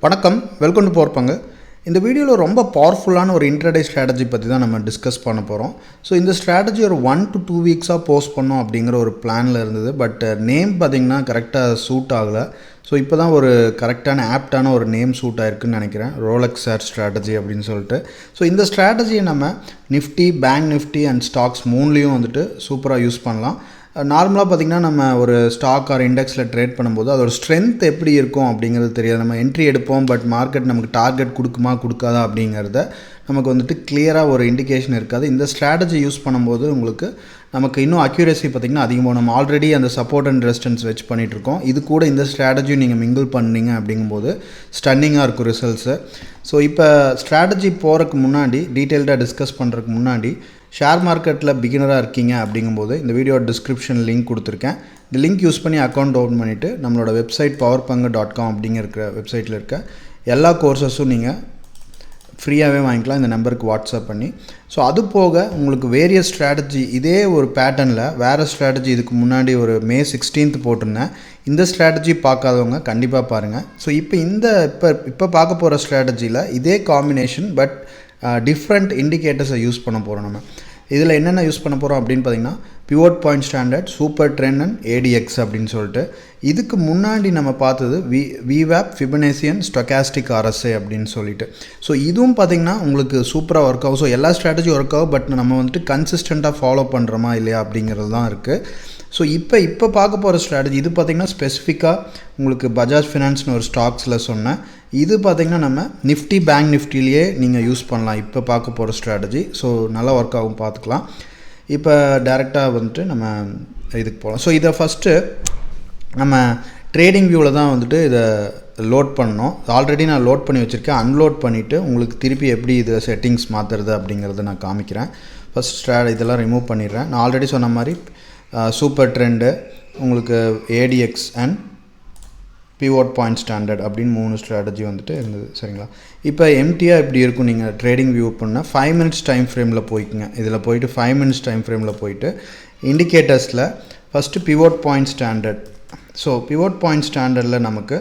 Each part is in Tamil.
வணக்கம், வெல்கம் டு போர்ப்பாங்க. இந்த வீடியோவில் ரொம்ப பவர்ஃபுல்லான ஒரு இன்ட்ராடே ஸ்ட்ராட்டஜி பற்றி தான் நம்ம டிஸ்கஸ் பண்ண போகிறோம். ஸோ இந்த ஸ்ட்ராட்டஜி ஒரு 1 to 2 வீக்ஸாக போஸ்ட் பண்ணோம் அப்படிங்கிற ஒரு பிளானில் இருந்தது. பட் நேம் பார்த்திங்கன்னா கரெக்டாக சூட் ஆகலை. ஸோ இப்போ தான் ஒரு கரெக்டான ஆப்டான ஒரு நேம் சூட் ஆகிருக்குன்னு நினைக்கிறேன், ரோலெக்ஸ் ஸ்ட்ராட்டஜி அப்படின்னு சொல்லிட்டு. ஸோ இந்த ஸ்ட்ராட்டஜியை நம்ம Nifty, bank Nifty and stocks மூணுலேயும் வந்துட்டு சூப்பராக யூஸ் பண்ணலாம். நார்மலாக பார்த்திங்கன்னா நம்ம ஒரு ஸ்டாக் ஆர் இண்டெக்ஸில் ட்ரேட் பண்ணும்போது அதோட ஸ்ட்ரென்த் எப்படி இருக்கும் அப்படிங்கிறது தெரியாது. நம்ம என்ட்ரி எடுப்போம், பட் மார்க்கெட் நமக்கு டார்கெட் கொடுக்குமா கொடுக்காதா அப்படிங்கிறத நமக்கு வந்துட்டு கிளியராக ஒரு இண்டிகேஷன் இருக்காது. இந்த ஸ்ட்ராட்டஜி யூஸ் பண்ணும்போது உங்களுக்கு நமக்கு இன்னும் அக்யூரேசி பார்த்திங்கன்னா அதிகமாக, நம்ம ஆல்ரெடி அந்த சப்போர்ட் அண்ட் ரெசிஸ்டன்ஸ் வச்சு பண்ணிகிட்ருக்கோம். இது கூட இந்த ஸ்ட்ராட்டஜியும் நீங்கள் மிங்கிள் பண்ணிங்க அப்படிங்கும்போது ஸ்டன்னிங்காக இருக்கும் ரிசல்ட்ஸு. ஸோ இப்போ ஸ்ட்ராட்டஜி போகிறதுக்கு முன்னாடி, டீட்டெயில்டாக டிஸ்கஸ் பண்ணுறதுக்கு முன்னாடி, ஷேர் மார்க்கெட்டில் பிகினராக இருக்கீங்க அப்படிங்கும்போது இந்த வீடியோ டிஸ்கிரிப்ஷன் லிங்க் கொடுத்துருக்கேன். இந்த லிங்க் யூஸ் பண்ணி அக்கௌண்ட் ஓப்பன் பண்ணிவிட்டு நம்மளோட வெப்சைட் powerpanga.com அப்படிங்கிற வெப்சைட்டில் இருக்க எல்லா கோர்சஸும் நீங்கள் ஃப்ரீயாகவே வாங்கிக்கலாம் இந்த நம்பருக்கு வாட்ஸ்அப் பண்ணி. ஸோ அது போக உங்களுக்கு வேரியஸ் ஸ்ட்ராட்டஜி, இதே ஒரு பேட்டர்னில் வேறு ஸ்ட்ராட்டஜி இதுக்கு முன்னாடி ஒரு May 16th போட்டிருந்தேன். இந்த ஸ்ட்ராட்டஜி பார்க்காதவங்க கண்டிப்பாக பாருங்கள். ஸோ இப்போ பார்க்க போகிற ஸ்ட்ராட்டஜியில் இதே காம்பினேஷன், பட் டிஃப்ரெண்ட் இண்டிகேட்டர்ஸை யூஸ் பண்ண போகிறோம். நம்ம இதில் என்னென்ன யூஸ் பண்ண போகிறோம் அப்படின்னு பார்த்திங்கன்னா, pivot point standard, super trend and ADX அப்படின்னு சொல்லிட்டு. இதுக்கு முன்னாடி நம்ம பார்த்தது VWAP, ஃபிபனேசியன், ஸ்டொக்காஸ்டிக் RSI அப்படின்னு சொல்லிட்டு. ஸோ இதுவும் பார்த்திங்கன்னா உங்களுக்கு சூப்பராக ஒர்க் ஆகும். ஸோ எல்லா ஸ்ட்ராட்டஜி ஒர்க் ஆகும், பட் நம்ம வந்துட்டு கன்சிஸ்டண்ட்டாக ஃபாலோ பண்ணுறோமா இல்லையா அப்படிங்கிறது தான் இருக்குது. ஸோ இப்போ பார்க்க போகிற ஸ்ட்ராட்டஜி இது பார்த்திங்கன்னா ஸ்பெசிஃபிக்காக உங்களுக்கு பஜாஜ் ஃபினான்ஸ்னு ஒரு ஸ்டாக்ஸில் சொன்னேன். இது பார்த்திங்கன்னா நம்ம நிஃப்டி, பேங்க் நிஃப்டிலேயே நீங்கள் யூஸ் பண்ணலாம் இப்போ பார்க்க போகிற ஸ்ட்ராட்டஜி. ஸோ நல்லா ஒர்க் ஆகும், பார்த்துக்கலாம். இப்போ டேரெக்டாக வந்துட்டு நம்ம இதுக்கு போகலாம். ஸோ இதை ஃபஸ்ட்டு நம்ம ட்ரேடிங் வியூவில் தான் வந்துட்டு இதை லோட் பண்ணணும். ஆல்ரெடி நான் லோட் பண்ணி வச்சுருக்கேன். அன்லோட் பண்ணிவிட்டு உங்களுக்கு திருப்பி எப்படி இது செட்டிங்ஸ் மாற்றுறது அப்படிங்கிறத நான் காமிக்கிறேன். ஃபஸ்ட் இதெல்லாம் ரிமூவ் பண்ணிடுறேன். நான் ஆல்ரெடி சொன்ன மாதிரி சூப்பர் ட்ரெண்டு, உங்களுக்கு ADX and pivot point standard அப்படின்னு 3 ஸ்ட்ராட்டஜி வந்துட்டு இருந்தது. சரிங்களா? இப்போ எம்டியாக இப்படி இருக்கும். நீங்கள் ட்ரேடிங் வியூ பண்ணால் 5 minutes டைம் ஃப்ரேமில் போய்க்குங்க. இதில் போயிட்டு 5 minutes டைம் ஃப்ரேமில் போயிட்டு இண்டிகேட்டர்ஸில் first pivot point standard. So pivot point ஸ்டாண்டர்டில் நமக்கு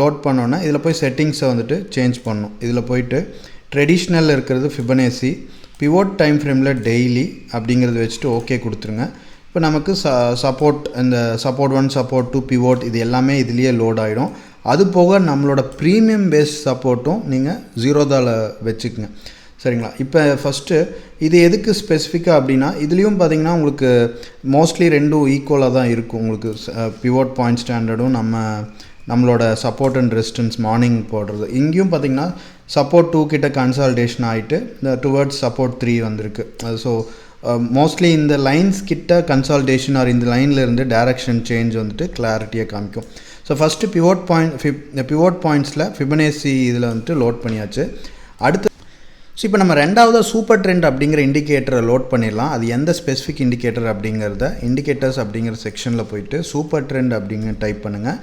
லோட் பண்ணோன்னா இதில் போய் செட்டிங்ஸை வந்துட்டு சேஞ்ச் பண்ணணும். இதில் போயிட்டு ட்ரெடிஷ்னல் இருக்கிறது ஃபிபனேசி, பிவோட் டைம் ஃப்ரேமில் டெய்லி அப்படிங்கிறது வச்சுட்டு ஓகே கொடுத்துருங்க. இப்போ நமக்கு சப்போர்ட், இந்த சப்போர்ட் 1, சப்போர்ட் 2, பிவோட் இது எல்லாமே இதுலேயே லோட் ஆகிடும். அது போக நம்மளோட ப்ரீமியம் பேஸ் சப்போர்ட்டும் நீங்கள் ஜீரோதாவில் வச்சுக்கோங்க. சரிங்களா? இப்போ ஃபஸ்ட்டு இது எதுக்கு ஸ்பெசிஃபிக்காக அப்படின்னா, இதுலேயும் பார்த்திங்கன்னா உங்களுக்கு மோஸ்ட்லி ரெண்டும் ஈக்குவலாக தான் இருக்கும். உங்களுக்கு பிவோட் பாயிண்ட் ஸ்டாண்டர்டும் நம்மளோட சப்போர்ட் அண்ட் ரெசிஸ்டன்ஸ் மார்னிங் போடுறது. இங்கேயும் பார்த்திங்கன்னா சப்போர்ட் 2 கிட்ட கன்சால்டேஷன் ஆகிட்டு இந்த டுவர்ட்ஸ் சப்போர்ட் 3 வந்திருக்கு. ஸோ மோஸ்ட்லி இந்த லைன்ஸ் கிட்ட கன்சால்டேஷன் ஆர் இந்த லைனில் இருந்து டைரக்ஷன் சேஞ்ச் வந்துட்டு கிளாரிட்டியாக காமிக்கும். ஸோ ஃபஸ்ட்டு பிவோட் பாயிண்ட்ஸில் ஃபிபனேசி இதில் வந்துட்டு லோட் பண்ணியாச்சு. அடுத்து இப்போ நம்ம ரெண்டாவது சூப்பர் ட்ரெண்ட் அப்படிங்கிற இண்டிகேட்டரை லோட் பண்ணிடலாம். அது எந்த ஸ்பெசிஃபிக் இண்டிகேட்டர் அப்படிங்கிறத இண்டிகேட்டர்ஸ் அப்படிங்கிற செக்ஷனில் போயிட்டு சூப்பர் ட்ரெண்ட் அப்படிங்கிற டைப் பண்ணுங்கள்.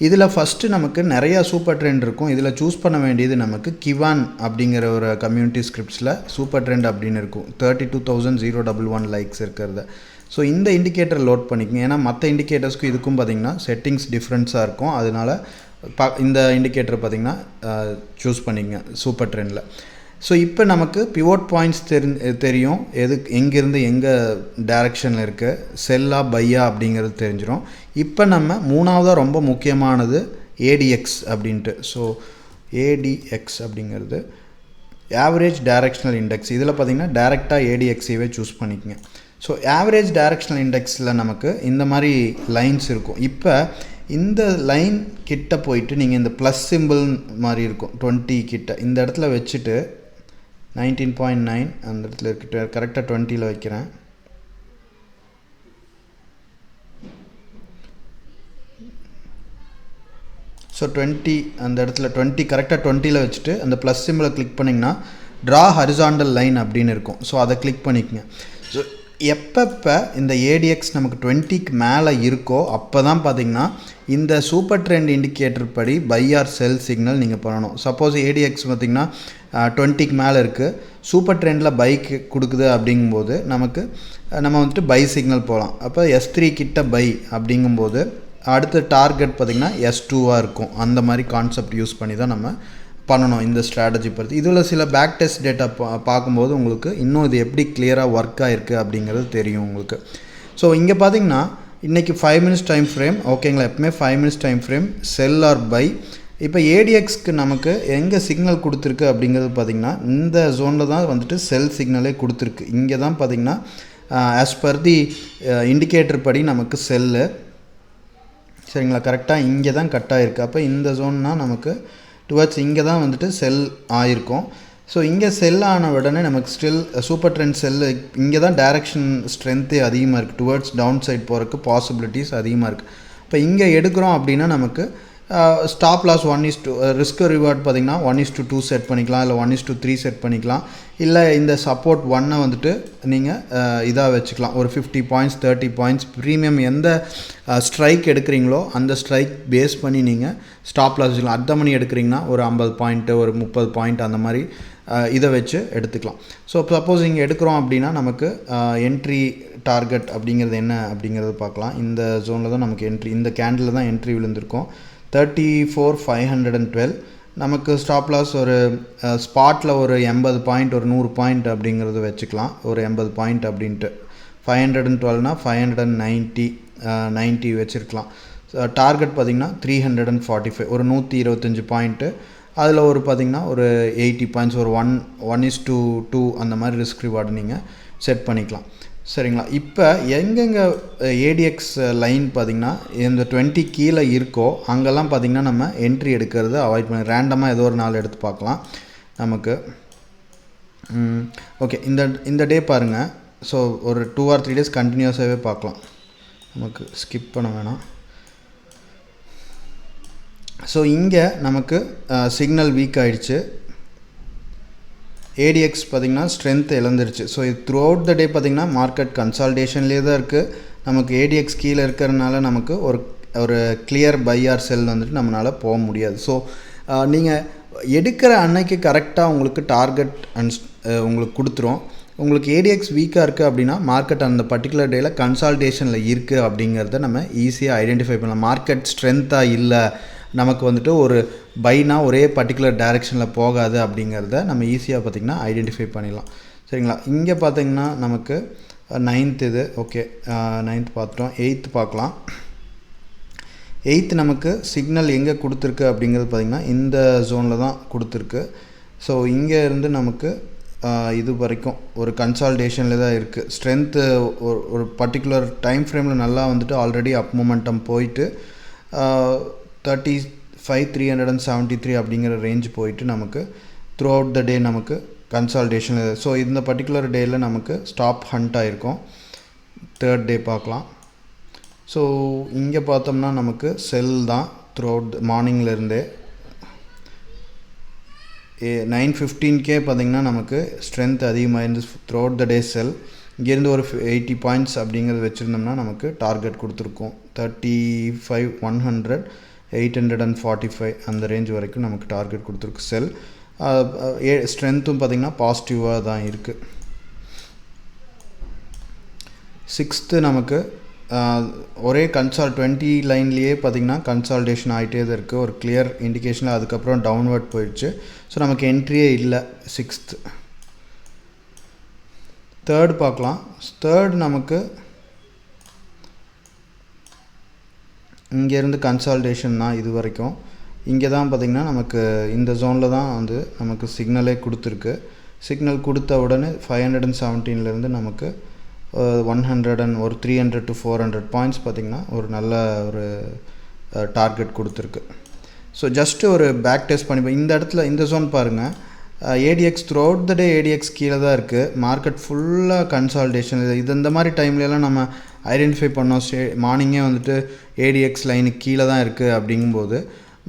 இதில் ஃபஸ்ட்டு நமக்கு நிறையா சூப்பர் ட்ரெண்ட் இருக்கும். இதில் சூஸ் பண்ண வேண்டியது நமக்கு கிவான் அப்படிங்கிற ஒரு கம்யூனிட்டி ஸ்கிரிப்ட்ஸில் சூப்பர் ட்ரெண்ட் அப்படின்னு இருக்கும். 32,011 லைக்ஸ் இருக்கிறது. ஸோ இந்த இண்டிகேட்டர் லோட் பண்ணிக்கங்க. ஏன்னா மற்ற இண்டிகேட்டர்ஸ்க்கும் இதுக்கும் பார்த்திங்கன்னா செட்டிங்ஸ் டிஃப்ரென்ஸாக இருக்கும். அதனால் இந்த இண்டிகேட்டர் பார்த்திங்கன்னா சூஸ் பண்ணிக்கங்க சூப்பர் ட்ரெண்டில். ஸோ இப்போ நமக்கு பிவோட் பாயிண்ட்ஸ் தெரியும், எங்கேருந்து எங்கே டைரக்ஷனில் இருக்குது, செல்லா பையா அப்படிங்கிறது தெரிஞ்சிடும். இப்போ நம்ம மூணாவதாக ரொம்ப முக்கியமானது ADX அப்படின்ட்டு. ஸோ ADX அப்படிங்கிறது ஆவரேஜ் டைரக்ஷனல் இண்டெக்ஸ். இதில் பார்த்திங்கன்னா டைரெக்டாக ADXவே சூஸ் பண்ணிக்கங்க. ஸோ ஆவரேஜ் டைரக்ஷனல் இண்டெக்ஸில் நமக்கு இந்த மாதிரி லைன்ஸ் இருக்கும். இப்போ இந்த லைன் கிட்ட போயிட்டு நீங்கள் இந்த ப்ளஸ் சிம்பிள் மாதிரி இருக்கும் 20 கிட்ட, இந்த இடத்துல வச்சுட்டு 19.9 அந்த இடத்துல இருக்கிட்ட கரெக்டாக 20ல் வைக்கிறேன். ஸோ 20 அந்த இடத்துல 20 கரெக்டாக 20ல் வச்சுட்டு அந்த ப்ளஸ் சிம்பிளை கிளிக் பண்ணிங்கன்னா ட்ரா ஹரிசாண்டல் லைன் அப்படின்னு இருக்கும். ஸோ அதை கிளிக் பண்ணிக்கங்க. ஸோ எப்பப்போ இந்த ADX நமக்கு 20க்கு மேலே இருக்கோ அப்போ தான் பார்த்திங்கன்னா இந்த சூப்பர் ட்ரெண்ட் இண்டிகேட்டர் படி பை ஆர் செல் சிக்னல் நீங்கள் பண்ணணும். சப்போஸ் ADX பார்த்திங்கன்னா 20க்கு மேலே இருக்குது, சூப்பர் ட்ரெண்டில் பைக் கொடுக்குது அப்படிங்கும்போது நம்ம வந்துட்டு பை சிக்னல் போகலாம். அப்போ S3 கிட்ட பை அப்படிங்கும்போது அடுத்த டார்கெட் பார்த்திங்கன்னா S2 இருக்கும். அந்த மாதிரி கான்செப்ட் யூஸ் பண்ணி தான் நம்ம பண்ணணும் இந்த ஸ்ட்ராட்டஜி பற்றி. இதில் சில பேக் டெஸ்ட் டேட்டா பார்க்கும்போது உங்களுக்கு இன்னும் இது எப்படி கிளியராக ஒர்க் ஆகிருக்கு அப்படிங்கிறது தெரியும் உங்களுக்கு. ஸோ இங்கே பார்த்தீங்கன்னா இன்றைக்கி 5 minutes டைம் ஃப்ரேம் ஓகேங்களா. எப்பவுமே 5 minutes time frame sell or buy. இப்போ ஏடிஎக்ஸ்க்கு நமக்கு எங்கே சிக்னல் கொடுத்துருக்கு அப்படிங்கிறது பார்த்திங்கன்னா இந்த ஜோனில் தான் வந்துட்டு செல் சிக்னலே கொடுத்துருக்கு. இங்கே தான் பார்த்திங்கன்னா ஆஸ் பர் தி இண்டிகேட்டர் படி நமக்கு செல்லு சரிங்களா கரெக்டாக இங்கே தான் கட் ஆகிருக்கு. அப்போ இந்த ஜோன்னால் நமக்கு டுவர்ட்ஸ் இங்கே தான் வந்துட்டு செல் ஆகிருக்கும். ஸோ இங்கே செல் ஆன உடனே நமக்கு ஸ்டில் சூப்பர் ட்ரெண்ட் செல்லு இங்கே தான் டைரக்ஷன் ஸ்ட்ரென்த்து அதிகமாக இருக்குது. டுவர்ட்ஸ் டவுன் சைட் போகிறதுக்கு பாசிபிலிட்டிஸ் அதிகமாக இருக்குது. இப்போ இங்கே எடுக்கிறோம் அப்படின்னா நமக்கு ஸ்டாப் லாஸ் 1:2 ரிஸ்க் ரிவார்ட் பார்த்திங்கன்னா 1:2 செட் பண்ணிக்கலாம், இல்லை 1:3 செட் பண்ணிக்கலாம். இல்லை இந்த சப்போர்ட் 1 வந்துட்டு நீங்கள் இதாக வச்சுக்கலாம். ஒரு 50 points 30 points ப்ரீமியம் எந்த ஸ்ட்ரைக் எடுக்கிறீங்களோ அந்த ஸ்ட்ரைக் பேஸ் பண்ணி நீங்கள் ஸ்டாப் லாஸ் வச்சுக்கலாம். அர்த்த மணி எடுக்கிறீங்கன்னா ஒரு 50 point ஒரு 30 point அந்த மாதிரி இதை வச்சு எடுத்துக்கலாம். ஸோ சப்போஸ் இங்கே எடுக்கிறோம் அப்படின்னா நமக்கு என்ட்ரி டார்கெட் அப்படிங்கிறது என்ன அப்படிங்கிறது பார்க்கலாம். இந்த ஜோனில் தான் நமக்கு என்ட்ரி, இந்த கேண்டில் தான் என்ட்ரி விழுந்திருக்கும் 34,512. நமக்கு ஸ்டாப் லாஸ் ஒரு ஸ்பாட்டில் ஒரு 80 point ஒரு 100 point அப்படிங்கிறது வச்சுக்கலாம். ஒரு 80 point அப்படின்ட்டு 512னா 590 வச்சுருக்கலாம். டார்கெட் பார்த்திங்கன்னா 345 ஒரு 125 point. அதில் ஒரு பார்த்திங்கன்னா ஒரு 80 points ஒரு 1:2 அந்த மாதிரி ரிஸ்க் ரிவார்டு நீங்கள் செட் பண்ணிக்கலாம் சரிங்களா. இப்போ எங்கெங்கே ஏடிஎக்ஸ் லைன் பார்த்திங்கன்னா இந்த 20 கீழே இருக்கோ அங்கெல்லாம் பார்த்திங்கன்னா நம்ம என்ட்ரி எடுக்கிறத அவாய்ட் பண்ணி ரேண்டமாக ஏதோ ஒரு நாள் எடுத்து பார்க்கலாம் நமக்கு. ஓகே இந்த டே பாருங்கள். ஸோ ஒரு 2 or 3 days கண்டினியூஸாகவே பார்க்கலாம், நமக்கு ஸ்கிப் பண்ண வேணாம். ஸோ இங்கே நமக்கு சிக்னல் வீக் ஆகிடுச்சு, ஏடிஎக்ஸ் பார்த்திங்கன்னா ஸ்ட்ரென்த் இழந்துருச்சு. ஸோ இது த்ரூ அவுட் த டே பார்த்திங்கன்னா மார்க்கெட் கன்சால்டேஷன்லேயே தான் இருக்குது. நமக்கு ஏடிஎக்ஸ் கீழே இருக்கிறதுனால நமக்கு ஒரு கிளியர் பை ஆர் செல் வந்துட்டு நம்மளால் போக முடியாது. ஸோ நீங்கள் எடுக்கிற அன்னைக்கு கரெக்டாக உங்களுக்கு டார்கெட் உங்களுக்கு கொடுத்துரும். உங்களுக்கு ஏடிஎக்ஸ் வீக்காக இருக்குது அப்படின்னா மார்க்கெட் அந்த பர்டிகுலர் டேயில் கன்சால்டேஷனில் இருக்குது அப்படிங்கிறத நம்ம ஈஸியாக ஐடென்டிஃபை பண்ணலாம். மார்க்கெட் ஸ்ட்ரென்த்தாக இல்லை, நமக்கு வந்துட்டு ஒரு பைனா ஒரே பர்டிகுலர் டைரெக்ஷனில் போகாது அப்படிங்கிறத நம்ம ஈஸியாக பார்த்திங்கன்னா ஐடென்டிஃபை பண்ணிடலாம் சரிங்களா. இங்கே பார்த்திங்கன்னா நமக்கு 9th இது ஓகே 9th பார்த்துட்டோம். 8th பார்க்கலாம். 8th நமக்கு சிக்னல் எங்கே கொடுத்துருக்கு அப்படிங்கிறது பார்த்திங்கன்னா இந்த ஜோனில் தான் கொடுத்துருக்கு. ஸோ இங்கே இருந்து நமக்கு இது வரைக்கும் ஒரு கன்சால்டேஷனில் தான் இருக்குது. ஸ்ட்ரென்த்து ஒரு பர்டிகுலர் டைம் ஃப்ரேமில் நல்லா வந்துட்டு ஆல்ரெடி அப் மொமெண்டம் போயிட்டு 35,373 அப்படிங்கிற ரேஞ்ச் போயிட்டு நமக்கு த்ரூ அவுட் த டே நமக்கு கன்சால்டேஷன். ஸோ இந்த பர்டிகுலர் டேயில் நமக்கு ஸ்டாப் ஹண்ட் ஆகிருக்கும். 3rd day பார்க்கலாம். ஸோ இங்கே பார்த்தோம்னா நமக்கு செல் தான் த்ரூ அவுட் மார்னிங்லேருந்தே 9:15 பார்த்திங்கன்னா நமக்கு ஸ்ட்ரென்த் அதிகமாக இருந்து த்ரூ அவுட் த டே செல். இங்கேருந்து ஒரு 80 points அப்படிங்கிறது வச்சுருந்தோம்னா நமக்கு டார்கெட் கொடுத்துருக்கோம் 35,100 845 அந்த ரேஞ்ச் வரைக்கும் நமக்கு டார்கெட் கொடுத்துருக்கு செல். ஸ்ட்ரென்த்தும் பார்த்திங்கன்னா பாசிட்டிவாக தான் இருக்குது. 6th நமக்கு ஒரே 20 லைன்லேயே பார்த்திங்கன்னா கன்சால்டேஷன் ஆகிட்டே தான் இருக்குது. ஒரு கிளியர் இண்டிகேஷனில் அதுக்கப்புறம் டவுன்வர்ட் போயிடுச்சு. ஸோ நமக்கு என்ட்ரியே இல்லை 6th. 3rd பார்க்கலாம். 3rd நமக்கு இங்கேருந்து கன்சால்டேஷன் தான் இது வரைக்கும். இங்கே தான் பார்த்திங்கன்னா நமக்கு இந்த ஜோனில் தான் வந்து நமக்கு சிக்னலே கொடுத்துருக்கு. சிக்னல் கொடுத்த உடனே 517லேருந்து நமக்கு 100 ஒரு 300 to 400 points பார்த்திங்கன்னா ஒரு நல்ல ஒரு டார்கெட் கொடுத்துருக்கு. ஸோ ஜஸ்ட்டு ஒரு பேக் டெஸ்ட் பண்ணி இந்த இடத்துல இந்த ஜோன் பாருங்கள். ATX through out the day ATX கீழே தான் இருக்குது. மார்க்கெட் ஃபுல்லாக கன்சால்டேஷன். இந்த மாதிரி டைம்லலாம் நம்ம ஐடென்டிஃபை பண்ணோம். மார்னிங்கே வந்துட்டு ஏடிஎக்ஸ் லைனுக்கு கீழே தான் இருக்குது அப்படிங்கும்போது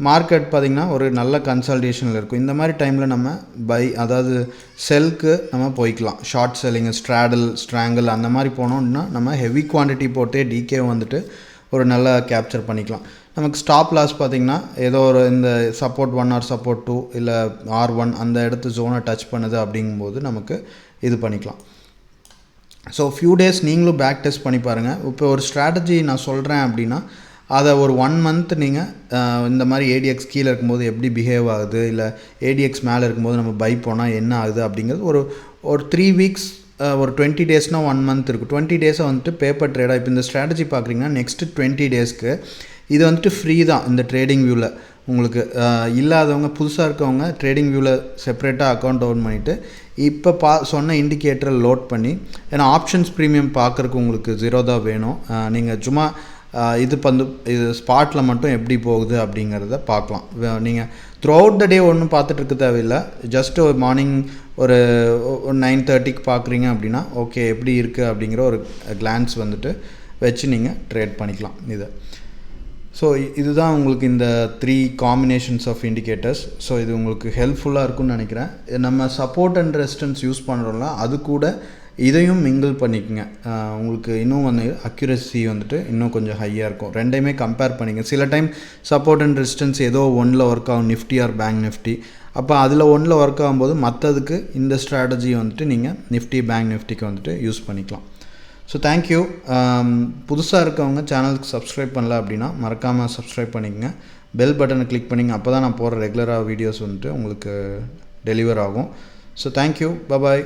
மார்க்கெட் பார்த்திங்கன்னா ஒரு நல்ல கன்சால்டேஷனில் இருக்கும். இந்த மாதிரி டைமில் நம்ம அதாவது செல்க்கு நம்ம போய்க்கலாம். ஷார்ட் செல்லிங்கு ஸ்ட்ராங்கிள் அந்த மாதிரி போனோம்னா நம்ம ஹெவி குவான்டிட்டி போட்டு டிகே வந்துட்டு ஒரு நல்ல கேப்சர் பண்ணிக்கலாம். நமக்கு ஸ்டாப் லாஸ் பார்த்திங்கன்னா ஏதோ ஒரு இந்த சப்போர்ட் 1 or சப்போர்ட் 2 இல்லை R1 அந்த இடத்து ஜோனை டச் பண்ணுது அப்படிங்கும்போது நமக்கு இது பண்ணிக்கலாம். ஸோ ஃபியூ டேஸ் நீங்களும் பேக் டெஸ்ட் பண்ணி பாருங்கள். இப்போ ஒரு ஸ்ட்ராட்டஜி நான் சொல்கிறேன் அப்படின்னா அதை ஒரு 1 மந்த் நீங்கள் இந்த மாதிரி ADX கீழே இருக்கும்போது எப்படி பிஹேவ் ஆகுது, இல்லை ADX மேலே இருக்கும்போது நம்ம பை போனால் என்ன ஆகுது அப்படிங்கிறது ஒரு 3 வீக்ஸ், ஒரு 20 டேஸ்னால் 1 மந்த் இருக்கும். 20 டேஸை வந்துட்டு பேப்பர் ட்ரேடாக இப்போ இந்த ஸ்ட்ராட்டஜி பார்க்குறீங்கன்னா நெக்ஸ்ட்டு 20 டேஸ்க்கு இது வந்துட்டு ஃப்ரீ தான். இந்த ட்ரேடிங் வியூவில் உங்களுக்கு இல்லாதவங்க, புதுசாக இருக்கவங்க ட்ரேடிங் வியூவில் செப்பரேட்டாக அக்கௌண்ட் ஓப்பன் பண்ணிவிட்டு இப்போ சொன்ன இண்டிகேட்டரை லோட் பண்ணி, ஏன்னா ஆப்ஷன்ஸ் ப்ரீமியம் பார்க்குறக்கு உங்களுக்கு Zerodha வேணும். நீங்கள் சும்மா இது ஸ்பாட்டில் மட்டும் எப்படி போகுது அப்படிங்கிறத பார்க்கலாம். நீங்கள் த்ரூ அவுட் த டே ஒன்றும் பார்த்துட்டு இருக்க தேவையில்லை. ஜஸ்ட்டு ஒரு மார்னிங் ஒரு 9:30க்கு பார்க்குறீங்க அப்படின்னா ஓகே எப்படி இருக்குது அப்படிங்கிற ஒரு கிளான்ஸ் வந்துட்டு வச்சு நீங்கள் ட்ரேட் பண்ணிக்கலாம் இதை. ஸோ இதுதான் உங்களுக்கு இந்த 3 காம்பினேஷன்ஸ் ஆஃப் இண்டிகேட்டர்ஸ். ஸோ இது உங்களுக்கு ஹெல்ப்ஃபுல்லாக இருக்கும்னு நினைக்கிறேன். நம்ம சப்போர்ட் அண்ட் ரெசிஸ்டன்ஸ் யூஸ் பண்ணுறோம்ல, அது கூட இதையும் மிங்கிள் பண்ணிக்கோங்க. உங்களுக்கு இன்னும் வந்து அக்யூரசி வந்துட்டு இன்னும் கொஞ்சம் ஹையாக இருக்கும். ரெண்டையுமே கம்பேர் பண்ணிங்க. சில டைம் சப்போர்ட் அண்ட் ரெசிஸ்டன்ஸ் ஏதோ ஒன்றில் ஒர்க் ஆகும், நிஃப்டி ஆர் பேங்க் நிஃப்டி. அப்போ அதில் ஒன்றில் ஒர்க் ஆகும்போது மற்றதுக்கு இந்த ஸ்ட்ராட்டஜி வந்துட்டு நீங்கள் நிஃப்டி பேங்க் நிஃப்டிக்கு வந்துட்டு யூஸ் பண்ணிக்கலாம். So thank you. புதுசாக இருக்கவங்க சேனலுக்கு சப்ஸ்கிரைப் பண்ணல அப்படின்னா மறக்காமல் சப்ஸ்கிரைப் பண்ணிக்கங்க. பெல் பட்டனை கிளிக் பண்ணிங்க. அப்போ தான் நான் போடுற ரெகுலராக வீடியோஸ் வந்துட்டு உங்களுக்கு டெலிவர் ஆகும். So thank you. பாய்.